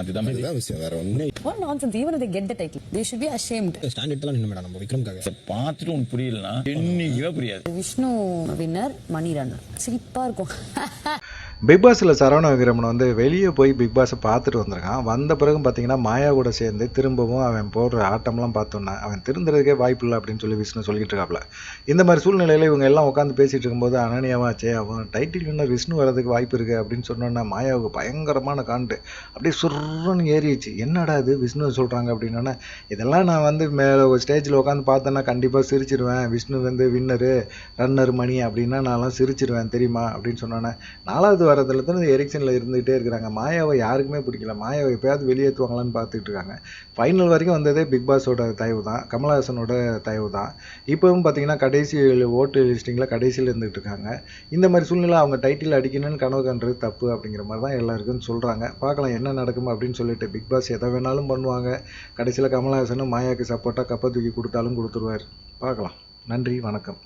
அதுதான் விஷயம், வேற ஒண்ணு. What nonsense, even if they get the title they should be ashamed. Standard எல்லாம் நின்னு மேடம் நம்ம விக்ரம்காக பார்த்துட்டு உனக்கு புரியலனா என்னைக்குமே புரியாது. விஷ்ணு வின்னர், மணி ரன்னர். சிரிப்பா இருக்கும். பிக் பாஸில் சரவண விக்ரமன் வந்து வெளியே போய் பிக் பாஸை பார்த்துட்டு வந்திருக்கான். வந்த பிறகு பார்த்தீங்கன்னா மாயா கூட சேர்ந்து திரும்பவும் அவன் போடுற ஆட்டம்லாம் பார்த்தோன்னா அவன் திருந்துறதுக்கே வாய்ப்பு இல்லை அப்படின்னு சொல்லி விஷ்ணு சொல்லிட்டு இருக்காப்புல. இந்த மாதிரி சூழ்நிலையில் இவங்க எல்லாம் உட்காந்து பேசிகிட்டு இருக்கும்போது அனன்யாவாச்சே அவன் டைட்டில் வின்னர் விஷ்ணு வரதுக்கு வாய்ப்பு இருக்குது அப்படின்னு சொன்னோன்னா மாயாவுக்கு பயங்கரமான காண்டு அப்படியே சுருன்னு ஏறிடுச்சு. என்னடா இது விஷ்ணு சொல்கிறாங்க அப்படின்னோன்னா, இதெல்லாம் நான் வந்து மேலே ஒரு ஸ்டேஜில் உட்காந்து பார்த்தேன்னா கண்டிப்பாக சிரிச்சிருவேன். விஷ்ணு வந்து வின்னரு ரன்னர் மணி அப்படின்னா நான்லாம் சிரிச்சிருவேன் தெரியுமா அப்படின்னு சொன்னோன்னே, 4வது வாரத்தில் தான் எரிக்ஷனில் இருந்துகிட்டே இருக்கிறாங்க. மாயாவை யாருக்குமே பிடிக்கல. மாயாவை எப்போயாவது வெளியேற்றுவாங்களான்னு பார்த்துட்டு இருக்காங்க. ஃபைனல் வரைக்கும் வந்ததே பிக் பாஸோட தயவு தான், கமலஹாசனோட தயவு தான். இப்போவும் பார்த்தீங்கன்னா கடைசி ஓட்டு லிஸ்டிங்கில் கடைசியில் இருந்துகிட்டு இருக்காங்க. இந்த மாதிரி சூழ்நிலை அவங்க டைட்டில் அடிக்கணும்னு கனவு கண்டுறது தப்பு அப்படிங்கிற மாதிரி தான் எல்லாருக்கும் சொல்கிறாங்க. பார்க்கலாம் என்ன நடக்கும் அப்படின்னு சொல்லிட்டு. பிக் பாஸ் எதை வேணாலும் பண்ணுவாங்க. கடைசியில் கமலஹாசனும் மாயாவுக்கு சப்போர்ட்டாக கப்பை தூக்கி கொடுத்தாலும் கொடுத்துருவார். பார்க்கலாம். நன்றி, வணக்கம்.